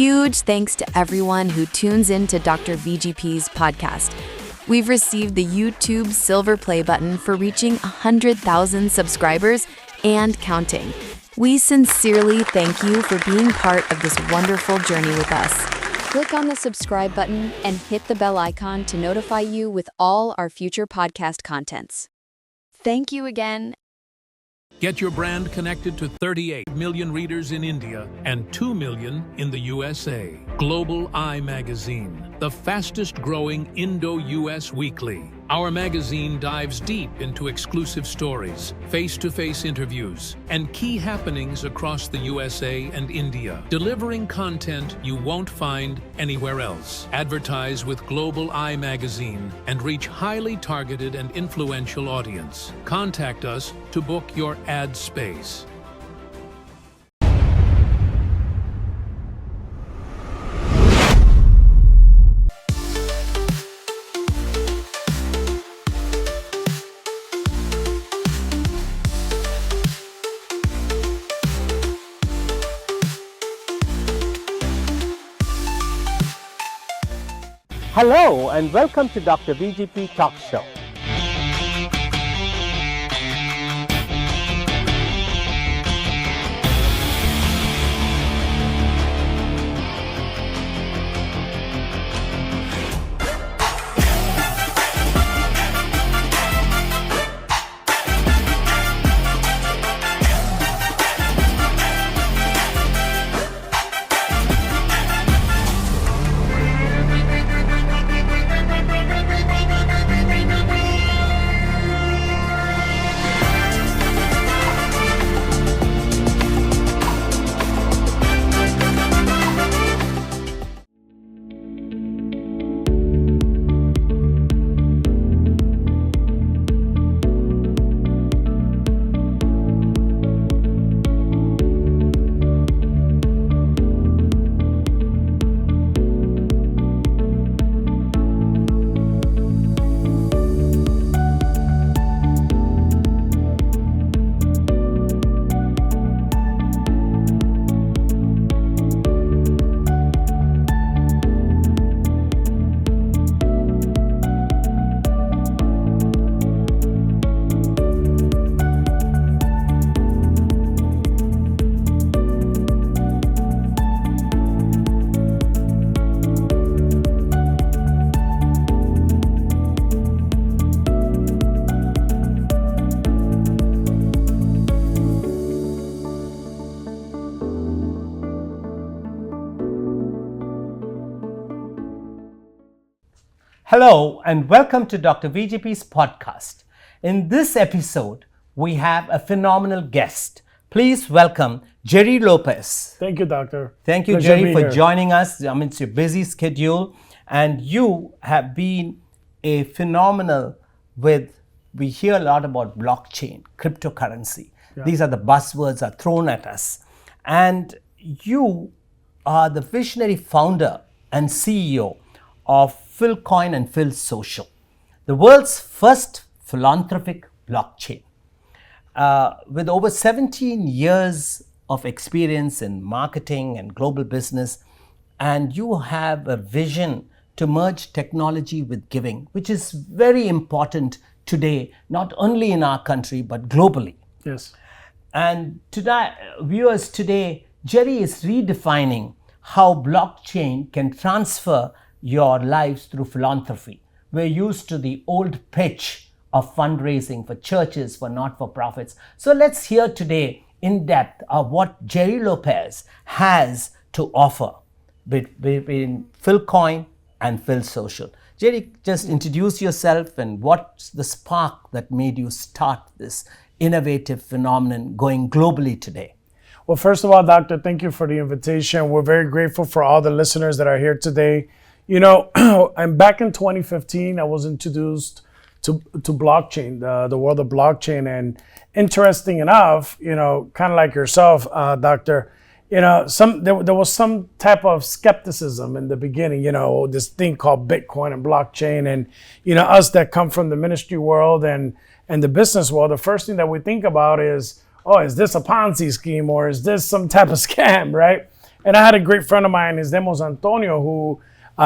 huge thanks to everyone who tunes in to Dr. VGP's podcast. We've received the YouTube silver play button for reaching 100,000 subscribers and counting. We sincerely thank you for being part of this wonderful journey with us. Click on the subscribe button and hit the bell icon to notify you with all our future podcast contents. Thank you again. Get your brand connected to 38 million readers in India and 2 million in the USA. Global Eye Magazine, the fastest growing Indo-US weekly. Our magazine dives deep into exclusive stories, face-to-face interviews, and key happenings across the USA and India, delivering content you won't find anywhere else. Advertise with Global Eye Magazine and reach highly targeted and influential audience. Contact us to book your ad space. Hello and welcome to Dr. VGP Talk Show. Hello and welcome to Dr. VGP's podcast. In this episode, we have a phenomenal guest. Please welcome Jerry Lopez. Thank you, Doctor. Thank you, Jerry, for joining us. I mean, it's your busy schedule, and you have been a phenomenal we hear a lot about blockchain, cryptocurrency. Yeah. These are the buzzwords are thrown at us. And you are the visionary founder and CEO of Philcoin and PhilSocial, the world's first philanthropic blockchain. With over 17 years of experience in marketing and global business, and you have a vision to merge technology with giving, which is very important today, not only in our country, but globally. Yes. And today, viewers, today, Jerry is redefining how blockchain can transfer your lives through philanthropy. We're used to the old pitch of fundraising for churches, for not-for-profits. So let's hear today in depth of what Jerry Lopez has to offer between Philcoin and PhilSocial. Jerry, just introduce yourself and what's the spark that made you start this innovative phenomenon going globally today? Well, first of all, Doctor, thank you for the invitation. We're very grateful for all the listeners that are here today. You know, I'm back in 2015, I was introduced to blockchain, the world of blockchain. And interesting enough, you know, kind of like yourself, Doctor, you know, there was some type of skepticism in the beginning, you know, this thing called Bitcoin and blockchain. And, you know, us that come from the ministry world and the business world, the first thing that we think about is, oh, is this a Ponzi scheme or is this some type of scam, right? And I had a great friend of mine, his name was Antonio, who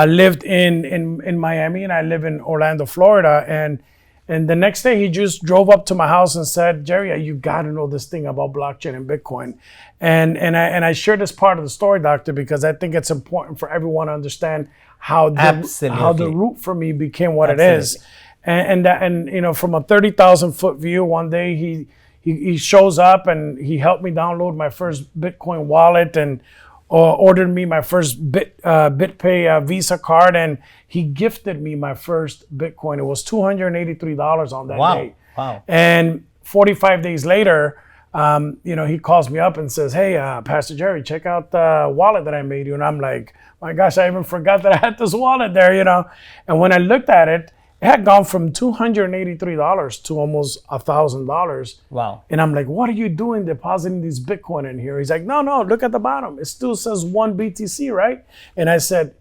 lived in Miami, and I live in Orlando, Florida. And the next day, he just drove up to my house and said, Jerry, you got to know this thing about blockchain and Bitcoin. And I share this part of the story, Doctor, because I think it's important for everyone to understand how the root for me became what it is. And you know, from a 30,000 foot view, one day he shows up and he helped me download my first Bitcoin wallet and ordered me my first BitPay Visa card, and he gifted me my first Bitcoin. It was $283 on that day. Wow. And 45 days later, you know, he calls me up and says, hey, Pastor Jerry, check out the wallet that I made you. And I'm like, my gosh, I even forgot that I had this wallet there, you know. And when I looked at it, it had gone from $283 to almost $1,000. Wow. And I'm like, what are you doing depositing these Bitcoin in here? He's like, no, look at the bottom. It still says 1 BTC, right? And I said,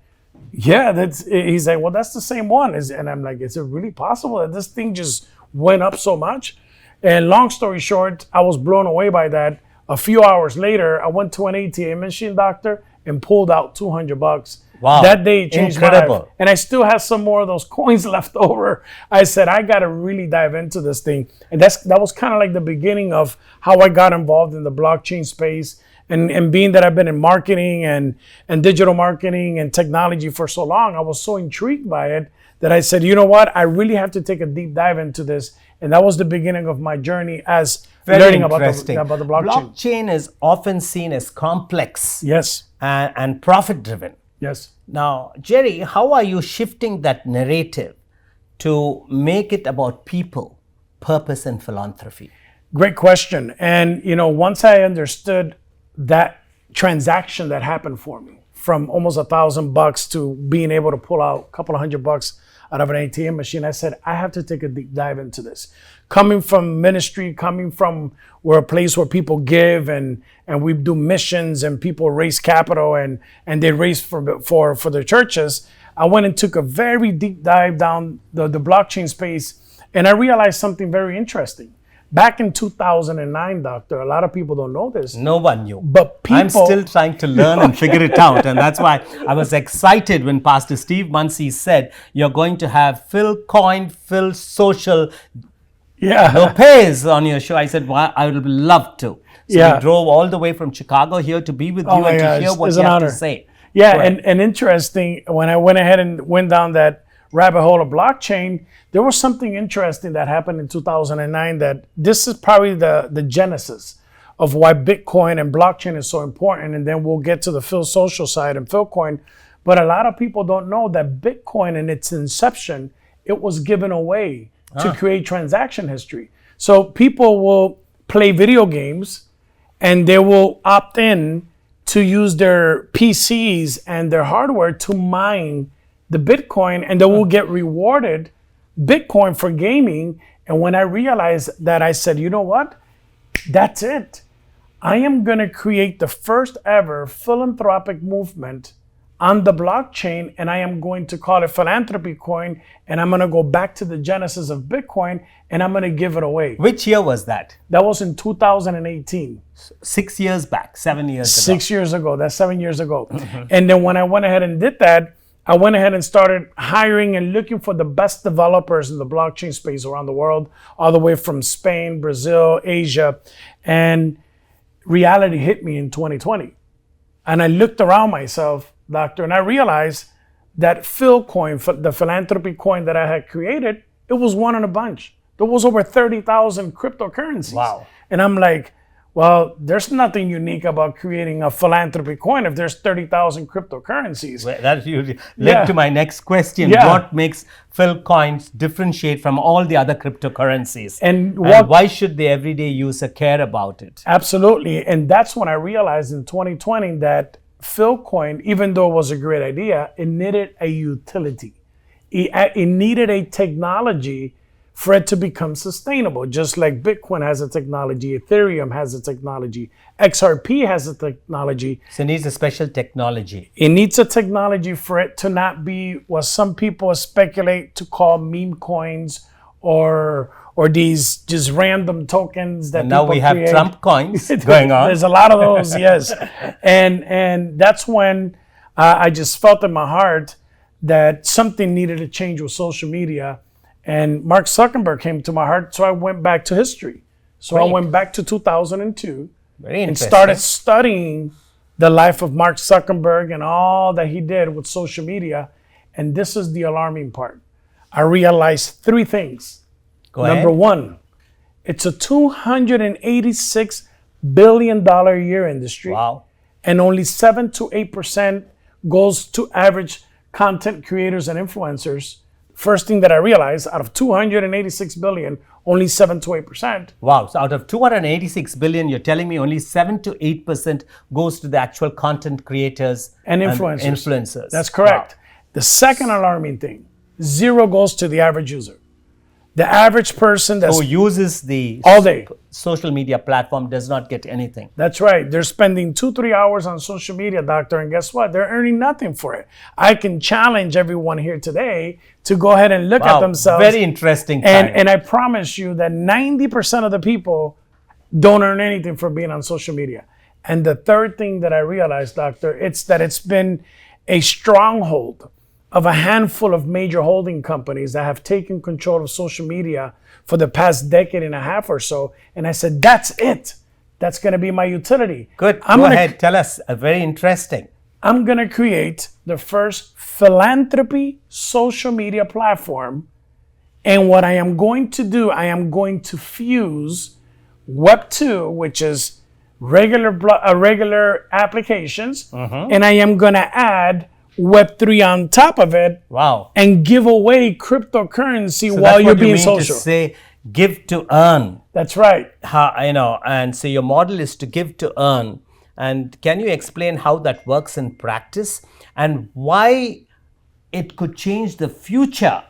yeah, he's like, well, that's the same one. And I'm like, is it really possible that this thing just went up so much? And long story short, I was blown away by that. A few hours later, I went to an ATM machine, Doctor, and pulled out $200. Wow. That day changed my life. And I still have some more of those coins left over. I said, I got to really dive into this thing. And that was kind of like the beginning of how I got involved in the blockchain space. And being that I've been in marketing and digital marketing and technology for so long, I was so intrigued by it that I said, you know what? I really have to take a deep dive into this. And that was the beginning of my journey as learning about the blockchain. Blockchain is often seen as complex. Yes. And profit-driven. Yes. Now, Jerry, how are you shifting that narrative to make it about people, purpose, and philanthropy? Great question. And, you know, once I understood that transaction that happened for me, from almost $1,000 to being able to pull out a couple of $100 out of an ATM machine, I said, I have to take a deep dive into this. Coming from ministry, coming from a place where people give and we do missions and people raise capital and they raise for their churches, I went and took a very deep dive down the blockchain space, and I realized something very interesting. Back in 2009, Doctor, a lot of people don't know this. No one knew. But people... I'm still trying to learn and figure it out. And that's why I was excited when Pastor Steve Muncie said, you're going to have Philcoin, PhilSocial, Lopez on your show. I said, well, I would love to. So we drove all the way from Chicago here to be with you and to hear what you have to say. Yeah, and interesting, when I went ahead and went down that rabbit hole of blockchain, there was something interesting that happened in 2009 that this is probably the genesis of why Bitcoin and blockchain is so important. And then we'll get to the PhilSocial side and Philcoin. But a lot of people don't know that Bitcoin in its inception, it was given away to create transaction history. So people will play video games and they will opt in to use their PCs and their hardware to mine the Bitcoin, and they will get rewarded Bitcoin for gaming. And when I realized that, I said, you know what? That's it. I am going to create the first ever philanthropic movement on the blockchain, and I am going to call it Philanthropy Coin, and I'm going to go back to the genesis of Bitcoin, and I'm going to give it away. Which year was that? That was in 2018. 6 years back, 7 years ago. 6 years ago. That's 7 years ago. And then when I went ahead and did that, I went ahead and started hiring and looking for the best developers in the blockchain space around the world, all the way from Spain, Brazil, Asia. And reality hit me in 2020. And I looked around myself, Doctor, and I realized that Philcoin, the philanthropy coin that I had created, it was one in a bunch. There was over 30,000 cryptocurrencies. Wow. And I'm like, well, there's nothing unique about creating a philanthropy coin if there's 30,000 cryptocurrencies. Well, that led to my next question. What makes Philcoins differentiate from all the other cryptocurrencies? And why should the everyday user care about it? Absolutely. And that's when I realized in 2020 that Philcoin, even though it was a great idea, it needed a utility. It needed a technology for it to become sustainable. Just like Bitcoin has a technology, Ethereum has a technology, XRP has a technology. So it needs a special technology. It needs a technology for it to not be what some people speculate to call meme coins or or these just random tokens that And now people we have create. Trump coins going on. There's a lot of those, yes. And that's when I just felt in my heart that something needed to change with social media. And Mark Zuckerberg came to my heart, so I went back to history. So I Great. went back to 2002 Very and interesting. started studying the life of Mark Zuckerberg and all that he did with social media. And this is the alarming part. I realized three things. Go ahead. Number one, it's a $286 billion a year industry. Wow. And only 7 to 8% goes to average content creators and influencers. First thing that I realized, out of 286 billion, only 7 to 8%. Wow. So out of 286 billion, you're telling me only 7 to 8% goes to the actual content creators And influencers. That's correct. Wow. The second alarming thing, 0 goes to the average user. The average person that's Who uses the all day. social media platform does not get anything. That's right. They're spending 2-3 hours on social media, doctor, and guess what? They're earning nothing for it. I can challenge everyone here today to go ahead and look at Wow. themselves. Very interesting time. And I promise you that 90% of the people don't earn anything for being on social media. And the third thing that I realized, doctor, it's that it's been a stronghold of a handful of major holding companies that have taken control of social media for the past decade and a half or so. And I said, that's it. That's going to be my utility. Good. I'm Go gonna, ahead. Tell us. Very interesting. I'm going to create the first philanthropy social media platform. And what I am going to do, I am going to fuse Web 2, which is regular applications, and I am going to add Web 3 on top of it. Wow. And give away cryptocurrency So while that's you're what you being mean social. to say give to earn. That's right. And so your model is to give to earn. And can you explain how that works in practice and why it could change the future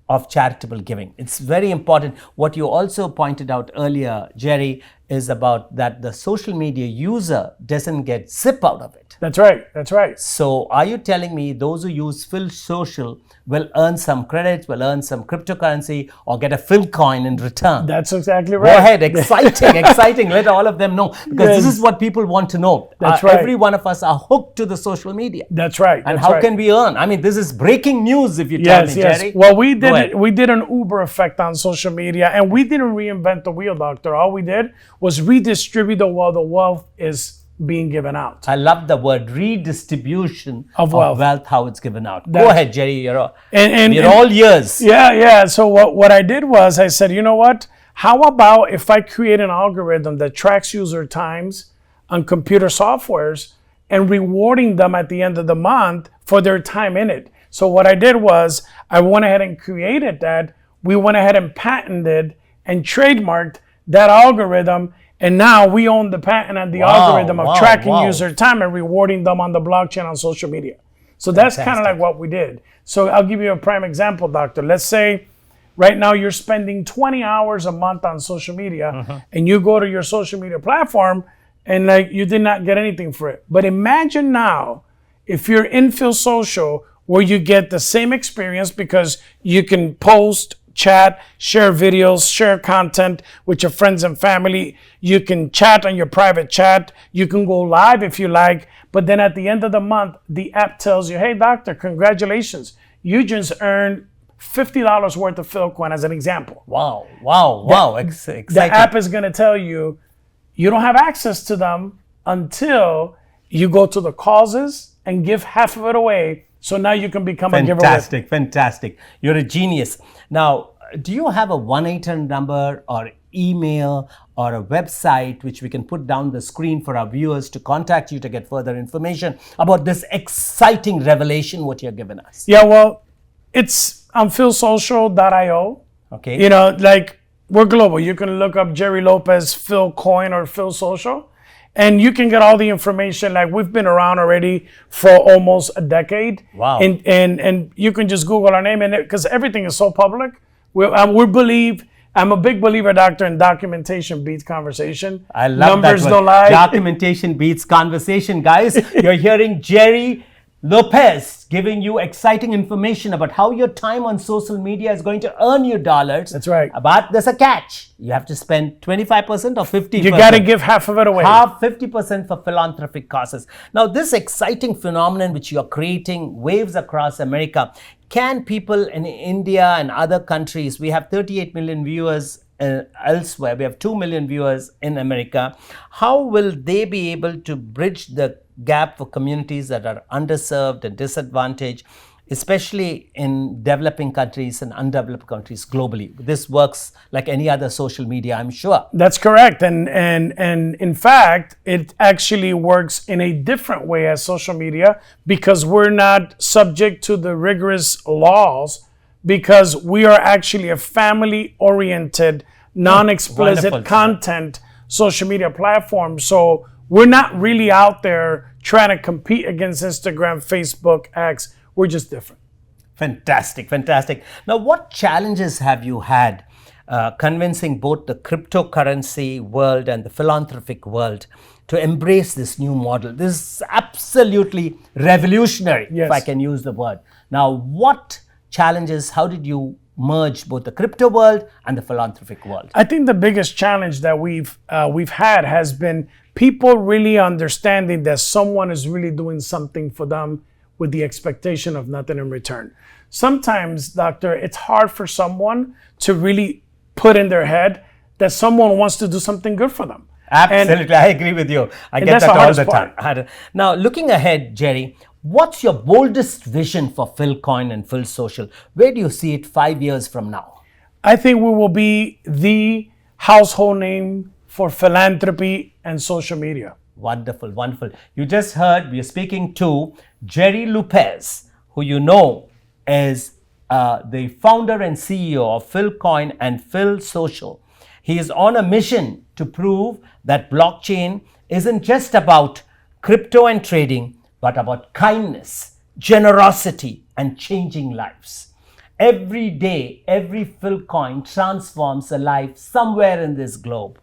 of charitable giving? It's very important. What you also pointed out earlier, Jerry, is about that the social media user doesn't get zip out of it. That's right. That's right. So are you telling me those who use PhilSocial will earn some credits, will earn some cryptocurrency, or get a Philcoin in return? That's exactly right. Go ahead, exciting, exciting. Let all of them know, because this is what people want to know. That's right. Every one of us are hooked to the social media. That's right. And That's how right. can we earn? I mean, this is breaking news if you tell me, Jerry. Well, Go ahead. we did an Uber effect on social media, and we didn't reinvent the wheel, doctor. All we did was redistribute the wealth is being given out. I love the word redistribution Of wealth. how it's given out. Go That's- ahead, Jerry. You're And all ears. Yeah. So what I did was I said, you know what? How about if I create an algorithm that tracks user times on computer softwares and rewarding them at the end of the month for their time in it? So what I did was I went ahead and created that. We went ahead and patented and trademarked that algorithm. And now we own the patent and the algorithm of tracking user time and rewarding them on the blockchain on social media. So that's kind of like what we did. So I'll give you a prime example, doctor. Let's say right now you're spending 20 hours a month on social media and you go to your social media platform and like you did not get anything for it. But imagine now if you're in PhilSocial where you get the same experience because you can post, chat, share videos, share content with your friends and family. You can chat on your private chat. You can go live if you like. But then at the end of the month, the app tells you, hey, doctor, congratulations. You just earned $50 worth of Philcoin as an example. Wow. Exciting. The app is going to tell you, you don't have access to them until you go to the causes and give half of it away. So now you can become a giver. Fantastic. You're a genius. Now, do you have a 1-800 number or email or a website which we can put down the screen for our viewers to contact you to get further information about this exciting revelation what you're giving us? Yeah, well, it's on PhilSocial.io. Okay. You know, like we're global. You can look up Jerry Lopez, Philcoin, or PhilSocial. And you can get all the information. Like we've been around already for almost a decade. Wow. And you can just Google our name, and because everything is so public, I'm a big believer, doctor, in documentation beats conversation. I love Numbers that. Don't lie. Documentation beats conversation, guys. You're hearing Jerry Lopez giving you exciting information about how your time on social media is going to earn you dollars. That's right. But there's a catch. You have to spend 25% or 50%. You got to give half of it away. Half, 50% for philanthropic causes. Now, this exciting phenomenon which you're creating waves across America. Can people in India and other countries, we have 38 million viewers elsewhere, we have 2 million viewers in America. How will they be able to bridge the gap for communities that are underserved and disadvantaged, especially in developing countries and undeveloped countries globally? This works like any other social media, I'm sure. That's correct. And in fact, it actually works in a different way as social media because we're not subject to the rigorous laws, because we are actually a family-oriented, non-explicit content social media platform. So we're not really out there trying to compete against Instagram, Facebook, X. We're just different. Fantastic, fantastic. Now, what challenges have you had convincing both the cryptocurrency world and the philanthropic world to embrace this new model? This is absolutely revolutionary, if I can use the word. Now, what challenges, how did you merge both the crypto world and the philanthropic world? I think the biggest challenge that we've had has been people really understanding that someone is really doing something for them with the expectation of nothing in return. Sometimes, doctor, it's hard for someone to really put in their head that someone wants to do something good for them. Absolutely, I agree with you. I get that all the time. Now, looking ahead, Jerry, what's your boldest vision for Philcoin and PhilSocial? Where do you see it 5 years from now? I think we will be the household name for philanthropy and social media. Wonderful, wonderful. You just heard, we are speaking to Jerry Lopez, who you know is the founder and CEO of Philcoin and PhilSocial. He is on a mission to prove that blockchain isn't just about crypto and trading, but about kindness, generosity, and changing lives. Every day, every Philcoin transforms a life somewhere in this globe.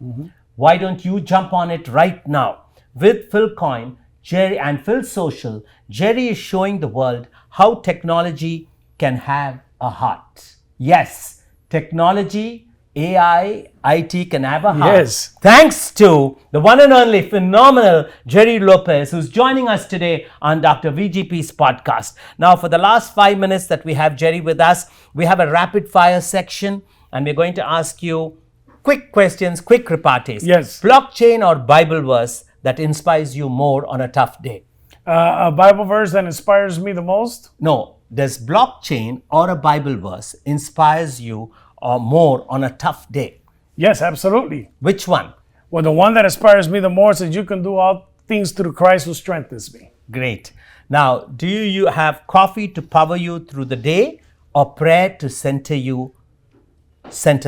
Why don't you jump on it right now? With Philcoin, Jerry and PhilSocial, Jerry is showing the world how technology can have a heart. Yes, technology, AI, IT can have a heart. Yes. Thanks to the one and only phenomenal Jerry Lopez, who's joining us today on Dr. VGP's podcast. Now, for the last 5 minutes that we have Jerry with us, we have a rapid fire section, and we're going to ask you quick questions, quick repartees. Yes. Blockchain or Bible verse that inspires you more on a tough day? A Bible verse that inspires me the most? No. Does blockchain or a Bible verse inspires you or more on a tough day? Yes, absolutely. Which one? Well, the one that inspires me the most is you can do all things through Christ who strengthens me. Great. Now, do you have coffee to power you through the day or prayer to center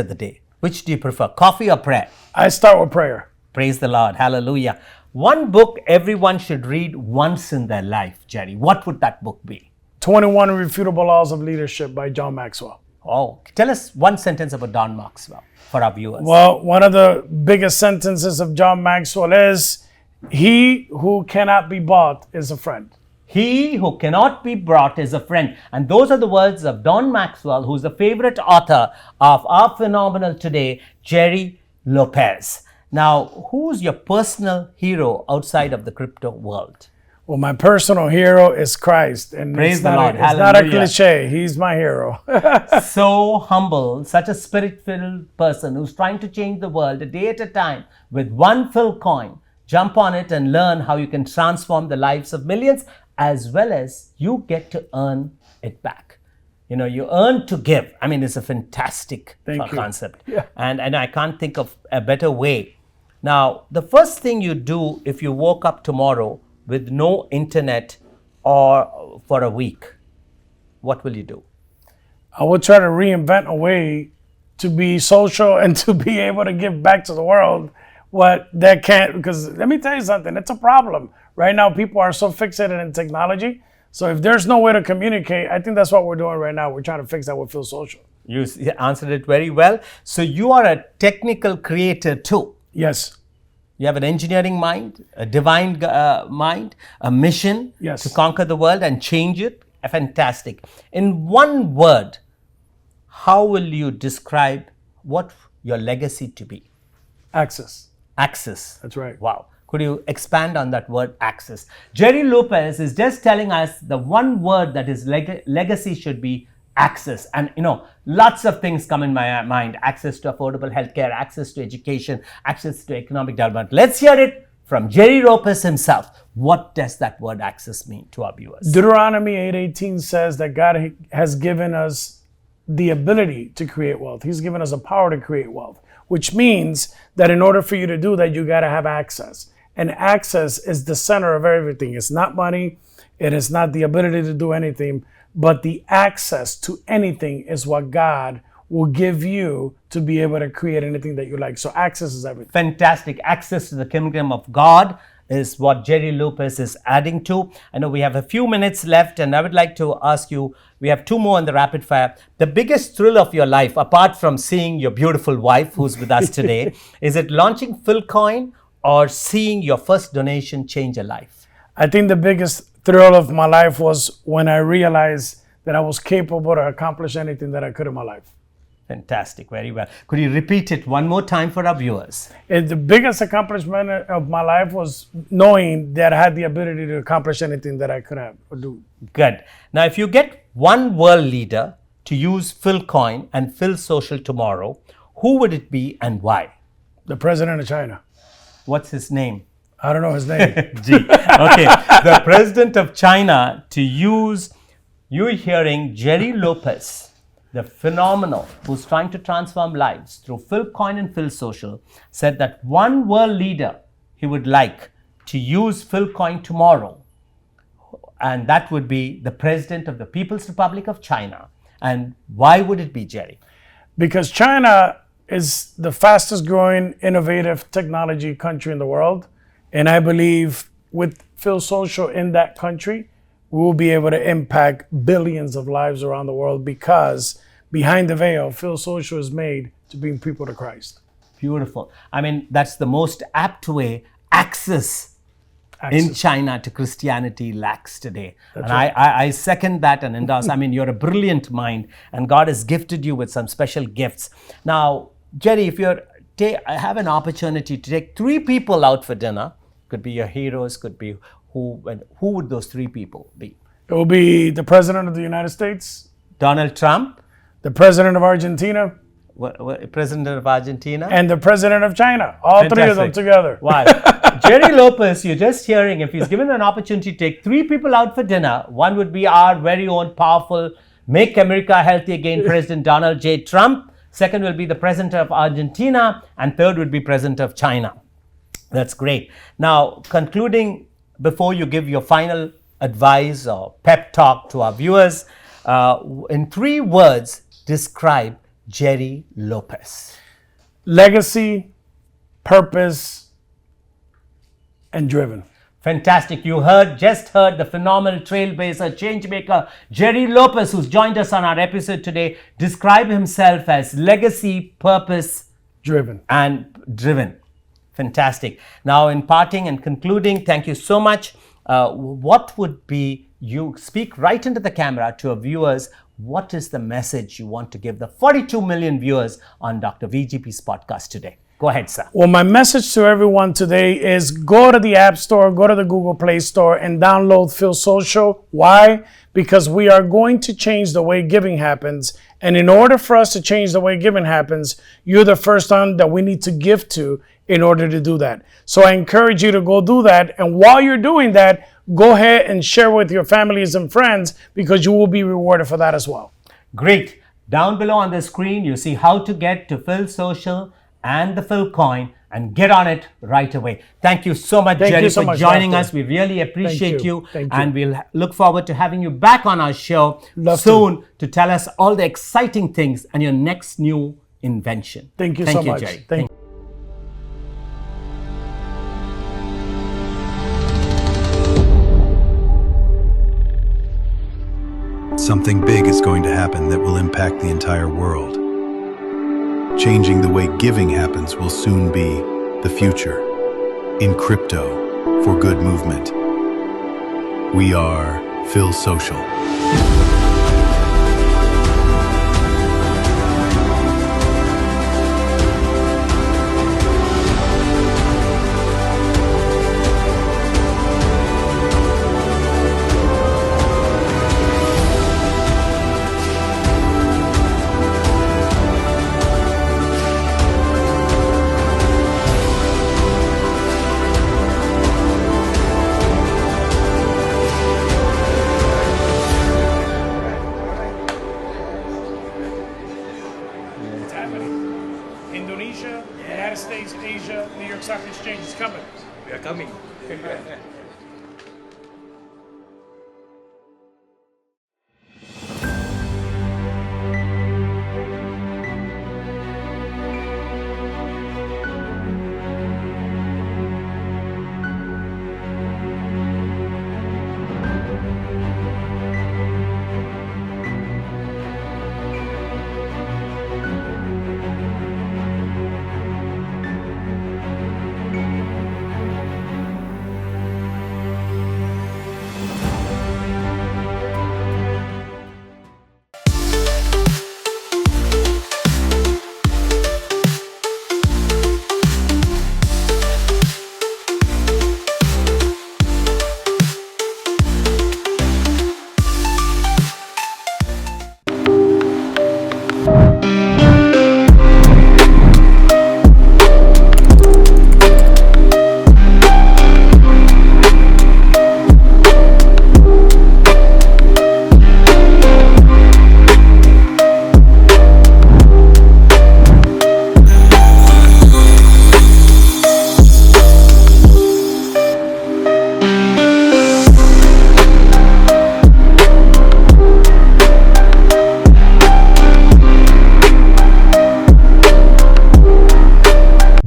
the day? Which do you prefer, coffee or prayer? I start with prayer. Praise the Lord. Hallelujah. One book everyone should read once in their life, Jerry. What would that book be? 21 Irrefutable Laws of Leadership by John Maxwell. Oh, tell us one sentence about John Maxwell for our viewers. Well, one of the biggest sentences of John Maxwell is, "He who cannot be bought is a friend." He who cannot be brought is a friend. And those are the words of John Maxwell, who's the favorite author of our phenomenal today, Jerry Lopez. Now, who's your personal hero outside of the crypto world? Well, my personal hero is Christ. And Praise the Lord. It's not a cliche. He's my hero. So humble, such a spirit-filled person who's trying to change the world a day at a time with one Philcoin. Jump on it and learn how you can transform the lives of millions, as well as you get to earn it back. You know, you earn to give. I mean, it's a fantastic concept. Yeah. And I can't think of a better way. Now, the first thing you do if you woke up tomorrow with no internet or for a week, what will you do? I will try to reinvent a way to be social and to be able to give back to the world what that can't, because let me tell you something, it's a problem. Right now, people are so fixated in technology. So if there's no way to communicate, I think that's what we're doing right now. We're trying to fix that with PhilSocial. You answered it very well. So you are a technical creator too. Yes. You have an engineering mind, a divine mind, a mission Yes. to conquer the world and change it. Fantastic. In one word, how will you describe what your legacy to be? Access. Access. That's right. Wow. Could you expand on that word access? Jerry Lopez is just telling us the one word that his legacy should be access. And lots of things come in my mind. Access to affordable healthcare, access to education, access to economic development. Let's hear it from Jerry Lopez himself. What does that word access mean to our viewers? Deuteronomy 8:18 says that God has given us the ability to create wealth. He's given us a power to create wealth, which means that in order for you to do that, you got to have access. And access is the center of everything. It's not money. It is not the ability to do anything, but the access to anything is what God will give you to be able to create anything that you like. So access is everything. Fantastic. Access to the kingdom of God is what Jerry Lopez is adding to. I know we have a few minutes left, and I would like to ask you, we have two more in the rapid fire. The biggest thrill of your life, apart from seeing your beautiful wife who's with us today, is it launching Philcoin or seeing your first donation change a life? I think the biggest thrill of my life was when I realized that I was capable to accomplish anything that I could in my life. Fantastic. Very well. Could you repeat it one more time for our viewers? And the biggest accomplishment of my life was knowing that I had the ability to accomplish anything that I could have or do. Good. Now, if you get one world leader to use Philcoin and PhilSocial tomorrow, who would it be and why? The president of China. What's his name? I don't know his name. G. Okay. The president of China to use, you're hearing Jerry Lopez, the phenomenal who's trying to transform lives through Philcoin and PhilSocial, said that one world leader he would like to use Philcoin tomorrow, and that would be the president of the People's Republic of China. And why would it be, Jerry? Because China is the fastest growing innovative technology country in the world. And I believe with PhilSocial in that country, we will be able to impact billions of lives around the world, because behind the veil, PhilSocial is made to bring people to Christ. Beautiful. I mean, that's the most apt way access in China to Christianity lacks today. That's and right. I second that and endorse. I mean, you're a brilliant mind, and God has gifted you with some special gifts. Now, Jerry, if I have an opportunity to take 3 people out for dinner, could be your heroes, could be who would those 3 people be? It will be the president of the United States, Donald Trump, the president of Argentina, president of Argentina, and the president of China. All Fantastic. 3 of them together. Wow. Jerry Lopez, you're just hearing, if he's given an opportunity to take 3 people out for dinner, one would be our very own powerful Make America Healthy Again President Donald J. Trump. Second will be the president of Argentina, and third would be president of China. That's great. Now, concluding, before you give your final advice or pep talk to our viewers, in 3 words, describe Jerry Lopez. Legacy, purpose, and driven. Fantastic. You just heard the phenomenal trailblazer, changemaker, Jerry Lopez, who's joined us on our episode today, describe himself as legacy, purpose, Driven. and driven. Fantastic. Now, in parting and concluding, thank you so much. What would be, you speak right into the camera to our viewers, what is the message you want to give the 42 million viewers on Dr. VGP's podcast today? Go ahead, sir. Well, my message to everyone today is go to the App Store, go to the Google Play Store, and download PhilSocial. Why? Because we are going to change the way giving happens. And in order for us to change the way giving happens, you're the first one that we need to give to in order to do that. So I encourage you to go do that. And while you're doing that, go ahead and share with your families and friends, because you will be rewarded for that as well. Great. Down below on the screen, you see how to get to PhilSocial and the Philcoin, and get on it right away. Thank you so much, Jerry, for joining us. We really appreciate you. Thank you. And we'll look forward to having you back on our show soon to tell us all the exciting things and your next new invention. Thank you so much. Jerry. Thank you. Something big is going to happen that will impact the entire world. Changing the way giving happens will soon be the future. in crypto for good movement. We are PhilSocial. It's happening. Indonesia, United States, Asia, New York Stock Exchange is coming. We are coming.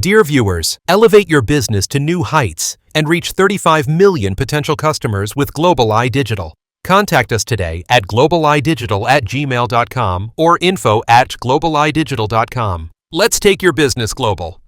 Dear viewers, elevate your business to new heights and reach 35 million potential customers with Global Eye Digital. Contact us today at globaleyedigital@gmail.com or info@globaleyedigital.com. Let's take your business global.